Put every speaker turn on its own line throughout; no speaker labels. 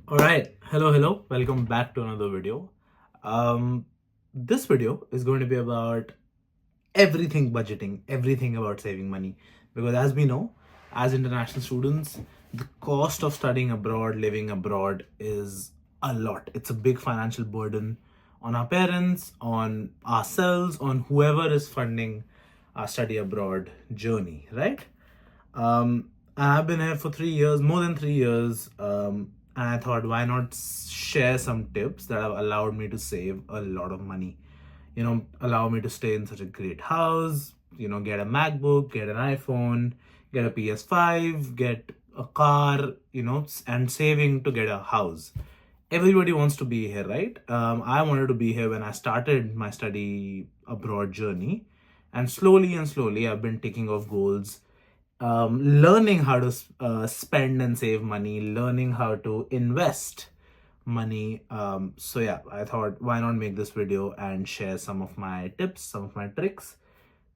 All right, hello, welcome back to another video. This video is going to be about everything budgeting, everything about saving money. Because as we know, as international students, the cost of studying abroad, living abroad is a lot. It's a big financial burden on our parents, on ourselves, on whoever is funding our study abroad journey, right? I've been here for 3 years, more than 3 years, and I thought, why not share some tips that have allowed me to save a lot of money? Allow me to stay in such a great house, get a MacBook, get an iPhone, get a PS5, get a car, and saving to get a house. Everybody wants to be here, right? I wanted to be here when I started my study abroad journey. And slowly, I've been ticking off goals, learning how to spend and save money, learning how to invest money. So yeah, I thought, why not make this video and share some of my tips, some of my tricks.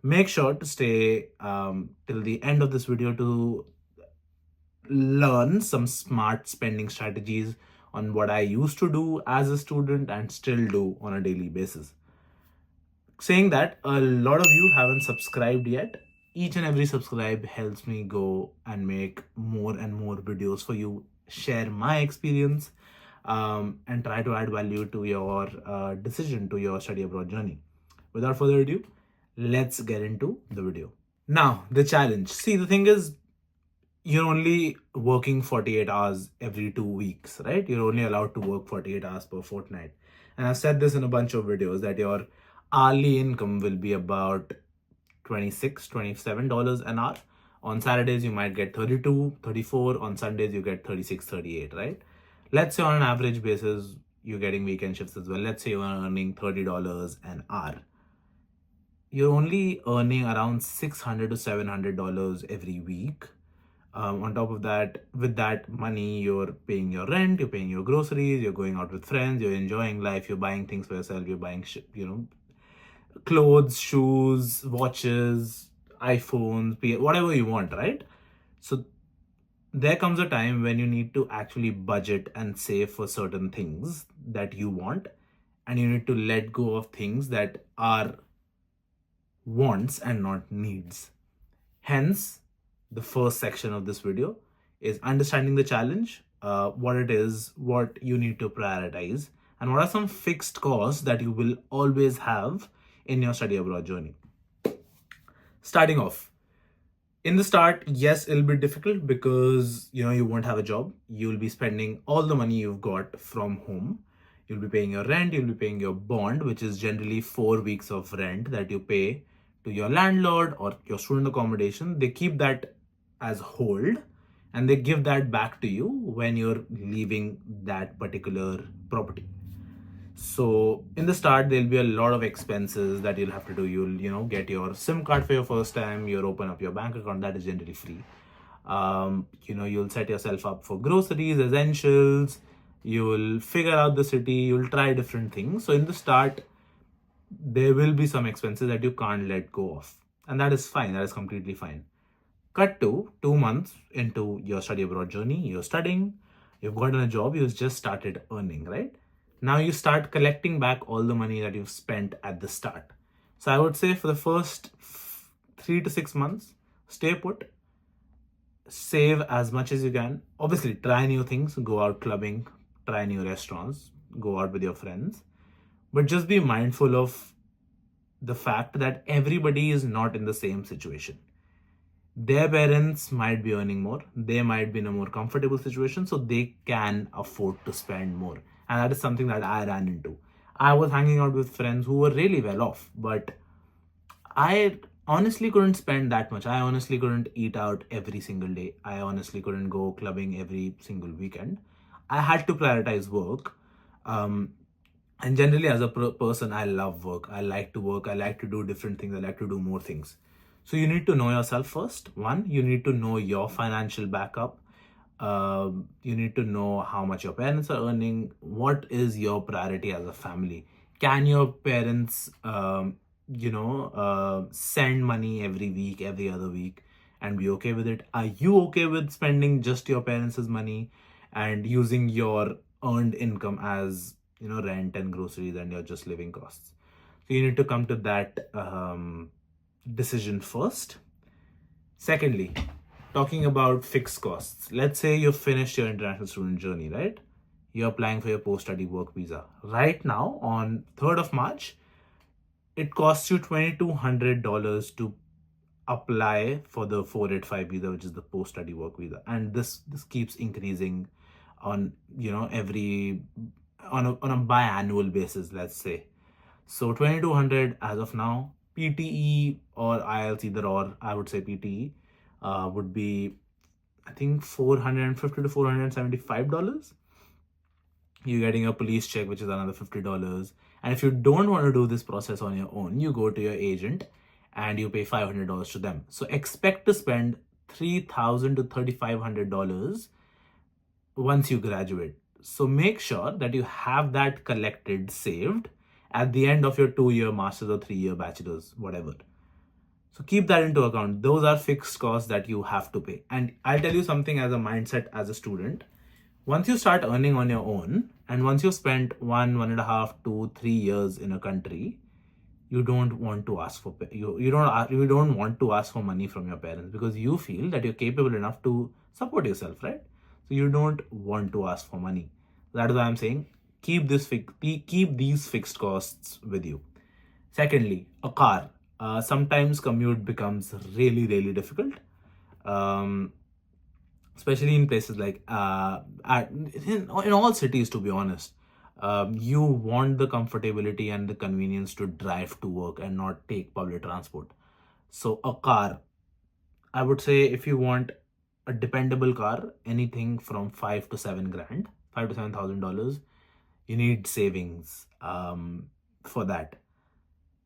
Make sure to stay till the end of this video to learn some smart spending strategies on what I used to do as a student and still do on a daily basis. Saying that, a lot of you haven't subscribed yet. Each and every subscribe helps me go and make more and more videos for you, share my experience, and try to add value to your decision, to your study abroad journey. Without further ado, let's get into the video. Now, the challenge. See, the thing is, you're only working 48 hours every 2 weeks, right? You're only allowed to work 48 hours per fortnight. And I've said this in a bunch of videos that your hourly income will be about $26, $27 an hour. On Saturdays, you might get 32, 34. On Sundays, you get 36, 38, right? Let's say on an average basis, you're getting weekend shifts as well. Let's say you're earning $30 an hour. You're only earning around $600 to $700 every week. On top of that, with that money, you're paying your rent, you're paying your groceries, you're going out with friends, you're enjoying life, you're buying things for yourself, you're buying, clothes, shoes, watches, iPhones, whatever you want, right? So there comes a time when you need to actually budget and save for certain things that you want, and you need to let go of things that are wants and not needs. Hence, the first section of this video is understanding the challenge, what it is, what you need to prioritize, and what are some fixed costs that you will always have in your study abroad journey. Starting off, in the start, yes, it'll be difficult because you won't have a job. You'll be spending all the money you've got from home. You'll be paying your rent, you'll be paying your bond, which is generally 4 weeks of rent that you pay to your landlord or your student accommodation. They keep that as hold, and they give that back to you when you're leaving that particular property. So in the start, there'll be a lot of expenses that you'll have to do. You'll get your SIM card for your first time. You'll open up your bank account. That is generally free. You'll set yourself up for groceries, essentials. You'll figure out the city. You'll try different things. So in the start, there will be some expenses that you can't let go of, and that is fine. That is completely fine. Cut to 2 months into your study abroad journey. You're studying. You've gotten a job. You've just started earning, right? Now you start collecting back all the money that you've spent at the start. So I would say for the first 3 to 6 months, stay put, save as much as you can. Obviously, try new things, go out clubbing, try new restaurants, go out with your friends. But just be mindful of the fact that everybody is not in the same situation. Their parents might be earning more, they might be in a more comfortable situation, so they can afford to spend more. And that is something that I ran into. I was hanging out with friends who were really well off, but I honestly couldn't spend that much. I honestly couldn't eat out every single day. I honestly couldn't go clubbing every single weekend. I had to prioritize work. And generally, as a person, I love work. I like to work. I like to do different things. I like to do more things. So you need to know yourself first. One, you need to know your financial backup. You need to know how much your parents are earning. What is your priority as a family? Can your parents, send money every week, every other week, and be okay with it? Are you okay with spending just your parents' money? and using your earned income as, rent and groceries and your just living costs. So you need to come to that decision first. Secondly, talking about fixed costs. Let's say you've finished your international student journey, right? You're applying for your post-study work visa. Right now, on 3rd of March, it costs you $2,200 to apply for the 485 visa, which is the post-study work visa. And this keeps increasing on, every on a biannual basis, let's say. So 2200 as of now. PTE or IELTS, either or, I would say PTE would be, I think, $450 to $475. You're getting a police check, which is another $50. And if you don't want to do this process on your own, you go to your agent and you pay $500 to them. So expect to spend $3,000 to $3,500 once you graduate. So make sure that you have that collected, saved at the end of your 2-year master's or 3-year bachelor's, whatever. So keep that into account. Those are fixed costs that you have to pay. And I'll tell you something as a mindset as a student. Once you start earning on your own, and once you've spent 1.5, 2, 3 years in a country, you don't want to ask for you don't want to ask for money from your parents, because you feel that you're capable enough to support yourself, right? So you don't want to ask for money. That is why I'm saying keep these fixed costs with you. Secondly, a car. Sometimes commute becomes really, really difficult. Um, Especially in places like in all cities, to be honest. You want the comfortability and the convenience to drive to work and not take public transport. So a car, I would say, if you want a dependable car, anything from 5 to 7 grand, $5 to $7,000, you need savings for that.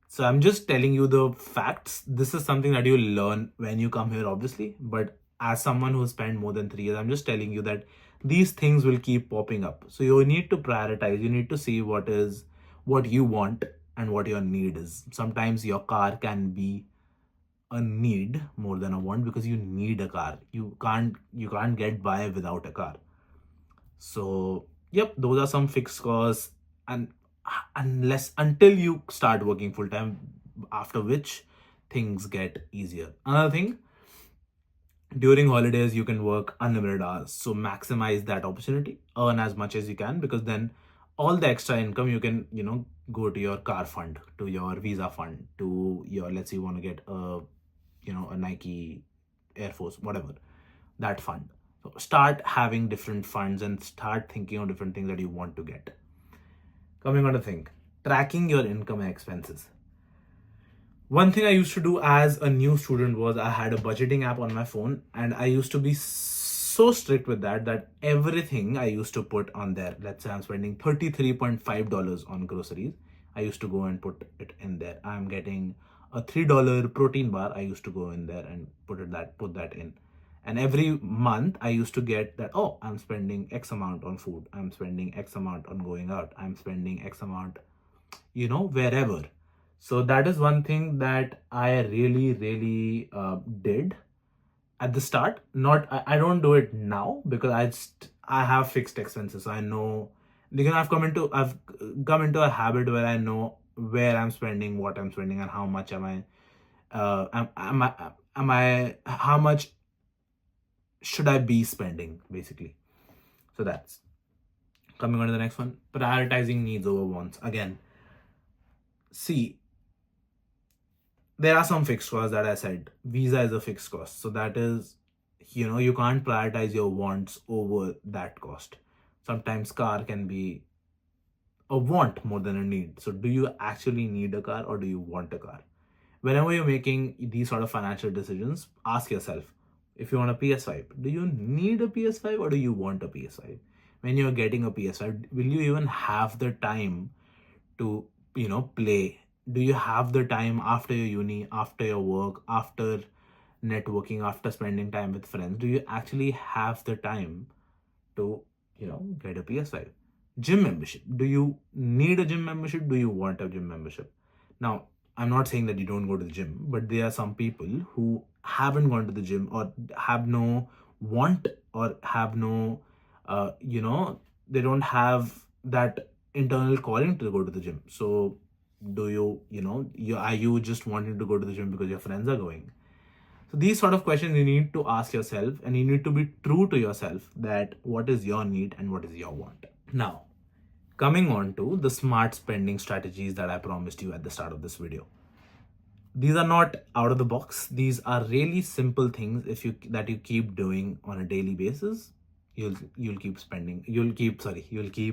So I'm just telling you the facts. This is something that you learn when you come here, obviously. But as someone who spent more than 3 years, I'm just telling you that these things will keep popping up. So you need to prioritize. You need to see what you want and what your need is. Sometimes your car can be a need more than a want, because you need a car. You can't get by without a car. So yep, those are some fixed costs. And until you start working full time, after which things get easier. Another thing, during holidays you can work unlimited hours, so maximize that opportunity, earn as much as you can, because then all the extra income you can, go to your car fund, to your visa fund, to your, let's say you want to get a Nike, Air Force, whatever, that fund. So start having different funds and start thinking of different things that you want to get. Coming on to think, tracking your income and expenses. One thing I used to do as a new student was I had a budgeting app on my phone, and I used to be so strict with that everything I used to put on there. Let's say I'm spending $33.5 on groceries. I used to go and put it in there. I'm getting a $3 protein bar. I used to go in there and put that in. And every month I used to get that, oh, I'm spending X amount on food. I'm spending X amount on going out. I'm spending X amount, wherever. So that is one thing that I really, really did at the start. I don't do it now, because I have fixed expenses. So I know, because I've come into a habit where I know where I'm spending, what I'm spending, and how much how much should I be spending, basically. So that's coming on to the next one. Prioritizing needs over wants. Again, see, there are some fixed costs that I said. Visa is a fixed cost. So that is, you can't prioritize your wants over that cost. Sometimes car can be a want more than a need. So do you actually need a car, or do you want a car? Whenever you're making these sort of financial decisions, ask yourself, if you want a PS5, do you need a PS5 or do you want a PS5? When you're getting a PS5, will you even have the time to, play? Do you have the time after your uni, after your work, after networking, after spending time with friends? Do you actually have the time to, get a PS5? Gym membership. Do you need a gym membership? Do you want a gym membership? Now, I'm not saying that you don't go to the gym, but there are some people who haven't gone to the gym, or have no want, or have no they don't have that internal calling to go to the gym. So do are you just wanting to go to the gym because your friends are going? So these sort of questions you need to ask yourself, and you need to be true to yourself that what is your need and what is your want. Now, coming on to the smart spending strategies that I promised you at the start of this video. These are not out of the box. These are really simple things that you keep doing on a daily basis. You'll keep spending. You'll keep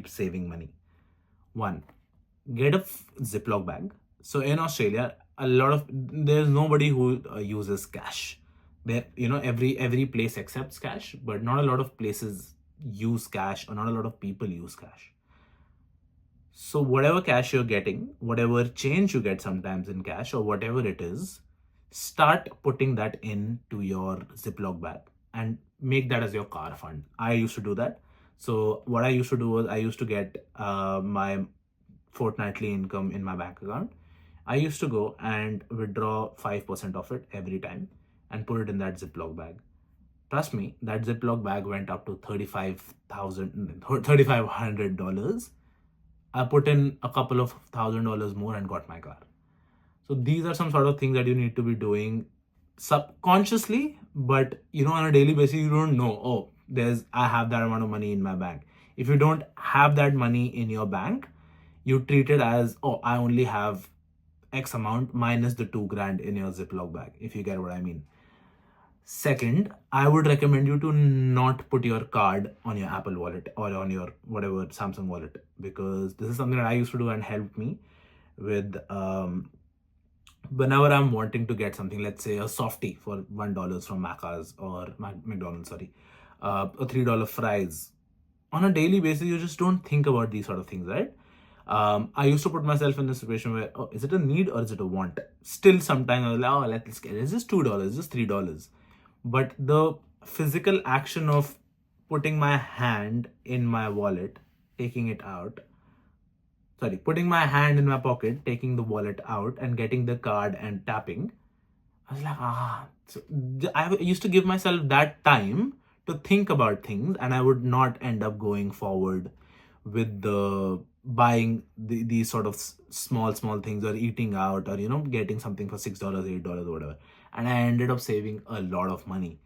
saving money. One, get a Ziploc bag. So in Australia, there's nobody who uses cash. There, every place accepts cash, but not a lot of places use cash, or not a lot of people use cash. So whatever cash you're getting, whatever change you get sometimes in cash or whatever it is, start putting that into your Ziploc bag and make that as your car fund. I used to do that. So what I used to do was I used to get my fortnightly income in my bank account. I used to go and withdraw 5% of it every time and put it in that Ziploc bag. Trust me, that Ziploc bag went up to $3,500. I put in a couple of $1,000 more and got my car. So these are some sort of things that you need to be doing subconsciously, but on a daily basis, you don't know, oh, I have that amount of money in my bank. If you don't have that money in your bank, you treat it as, oh, I only have X amount minus the $2,000 in your Ziploc bag, if you get what I mean. Second, I would recommend you to not put your card on your Apple wallet or on your whatever Samsung wallet, because this is something that I used to do and helped me with whenever I'm wanting to get something, let's say a softie for $1 from Macca's or McDonald's, a $3 fries. On a daily basis, you just don't think about these sort of things, right? I used to put myself in this situation where, oh, is it a need or is it a want? Still, sometimes I was like, oh, let's get it. It's just $2, it's just $3. But the physical action of putting my hand in my wallet, taking it out, putting my hand in my pocket, taking the wallet out and getting the card and tapping, I was like, So I used to give myself that time to think about things, and I would not end up going forward with the buying these sort of small things, or eating out, or getting something for $6, $8, whatever. And I ended up saving a lot of money.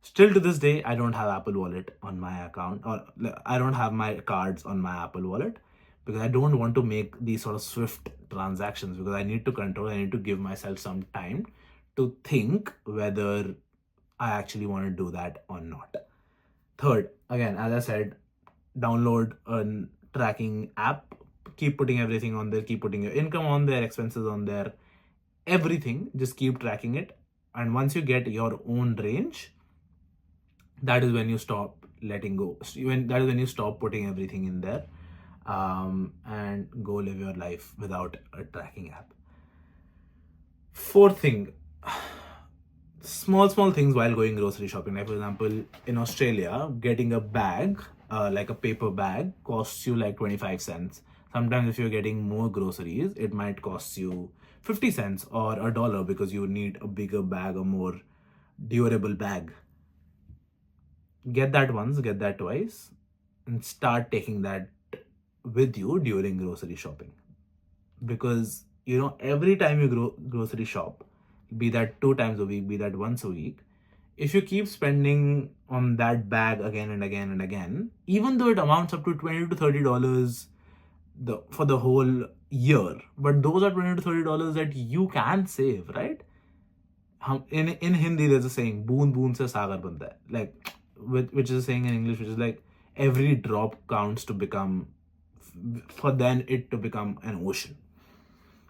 Still to this day, I don't have Apple Wallet on my account, or I don't have my cards on my Apple Wallet, because I don't want to make these sort of swift transactions, because I need to give myself some time to think whether I actually want to do that or not. Third, again, as I said, download a tracking app, keep putting everything on there, keep putting your income on there, expenses on there, everything, just keep tracking it. And once you get your own range, that is when you stop letting go. That is when you stop putting everything in there, and go live your life without a tracking app. Fourth thing, small things while going grocery shopping. Like, for example, in Australia, getting a bag, like a paper bag, costs you like 25 cents. Sometimes if you're getting more groceries, it might cost you 50 cents or $1, because you need a bigger bag, a more durable bag. Get that once, get that twice, and start taking that with you during grocery shopping. Because every time you grocery shop, be that 2 times a week, be that once a week, if you keep spending on that bag again and again and again, even though it amounts up to $20 to $30 for the whole year, but those are $20 to $30 that you can save, right? In Hindi, there's a saying, "Boon boon se sagar banta hai," like, which is a saying in English, which is like, every drop counts for then it to become an ocean.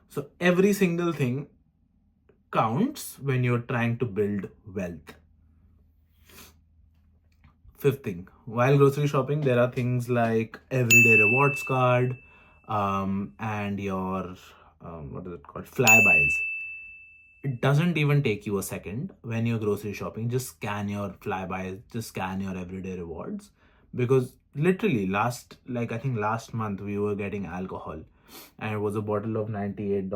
So every single thing counts when you're trying to build wealth. Fifth thing, while grocery shopping, there are things like everyday rewards card, and your what is it called, flybys. It doesn't even take you a second when you're grocery shopping. Just scan your flybys, just scan your everyday rewards, because literally I think last month we were getting alcohol, and it was a bottle of $98,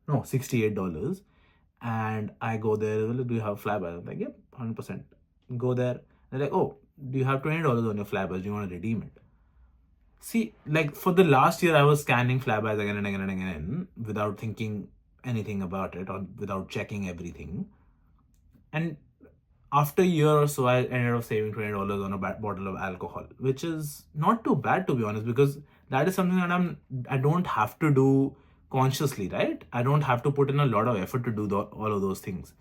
no, $68. And I go there, do you have flybys? I'm like, yep, 100%. Go there, they're like, oh, Do you have $20 on your Flybuys? Do you want to redeem it? See, like for the last year, I was scanning Flybuys again and again and again without thinking anything about it or without checking everything. And after a year or so, I ended up saving $20 on a bottle of alcohol, which is not too bad, to be honest, because that is something that I don't have to do consciously, right? I don't have to put in a lot of effort to do all of those things.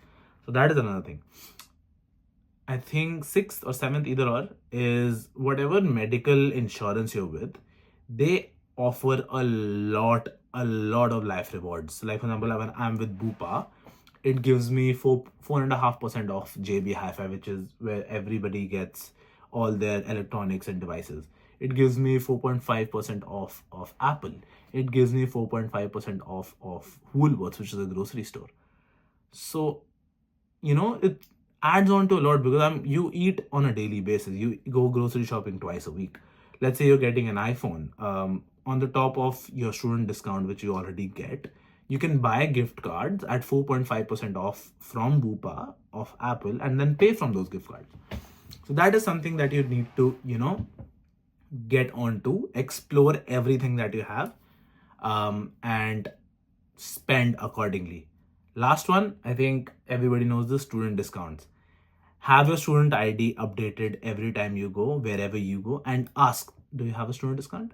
So that is another thing. I think sixth or seventh, either or, is whatever medical insurance you're with, they offer a lot of life rewards. Like for example, when I'm with Bupa, it gives me 4.5% off JB Hi-Fi, which is where everybody gets all their electronics and devices. It gives me 4.5% off of Apple. It gives me 4.5% off of Woolworths, which is a grocery store. So it adds on to a lot because you eat on a daily basis. You go grocery shopping twice a week. Let's say you're getting an iPhone. On the top of your student discount, which you already get, you can buy gift cards at 4.5% off from Bupa of Apple and then pay from those gift cards. So that is something that you need to, get onto, explore everything that you have, and spend accordingly. Last one, I think everybody knows the student discounts. Have your student ID updated every time you go, wherever you go, and ask, do you have a student discount?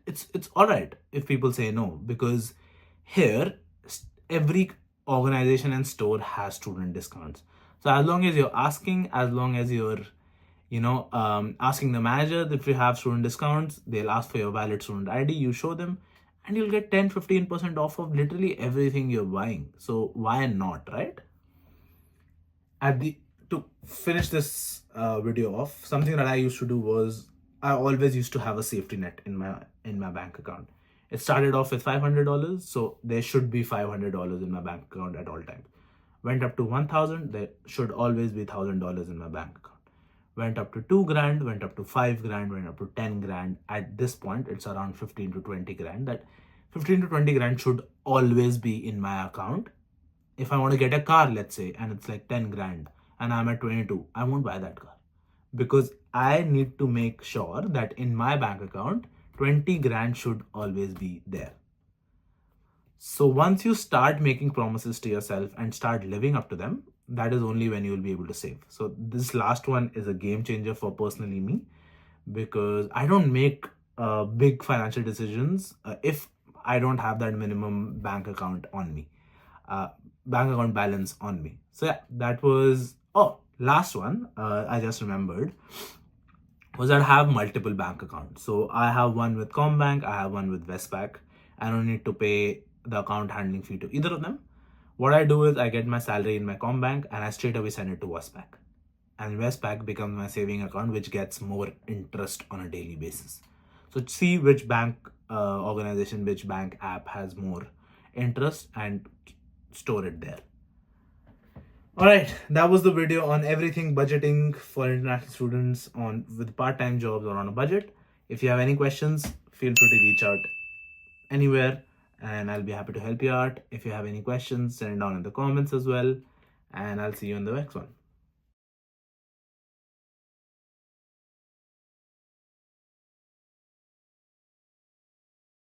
It's all right if people say no, because here every organization and store has student discounts. So as long as you're asking, as long as you're asking the manager if you have student discounts, they'll ask for your valid student ID, you show them, and you'll get 10-15% off of literally everything you're buying. So why not, right? To finish this video off, something that I used to do was I always used to have a safety net in my bank account. It started off with $500, so there should be $500 in my bank account at all times. Went up to 1,000, there should always be $1,000 in my bank account. Went up to 2 grand, went up to 5 grand, went up to 10 grand. At this point, it's around 15 to 20 grand. That 15 to 20 grand should always be in my account. If I want to get a car, let's say, and it's like 10 grand and I'm at 22, I won't buy that car because I need to make sure that in my bank account, 20 grand should always be there. So once you start making promises to yourself and start living up to them, that is only when you will be able to save. So this last one is a game changer for personally me, because I don't make big financial decisions if I don't have that minimum bank account on me, bank account balance on me. So yeah, that was, last one, I just remembered, was that I have multiple bank accounts. So I have one with Combank, I have one with Westpac. I don't need to pay the account handling fee to either of them. What I do is I get my salary in my Combank and I straight away send it to Westpac. And Westpac becomes my saving account, which gets more interest on a daily basis. So see which bank organization, which bank app has more interest and store it there. All right, that was the video on everything budgeting for international students with part-time jobs or on a budget. If you have any questions, feel free to reach out anywhere and I'll be happy to help you out. If you have any questions, send it down in the comments as well, and I'll see you in the next one.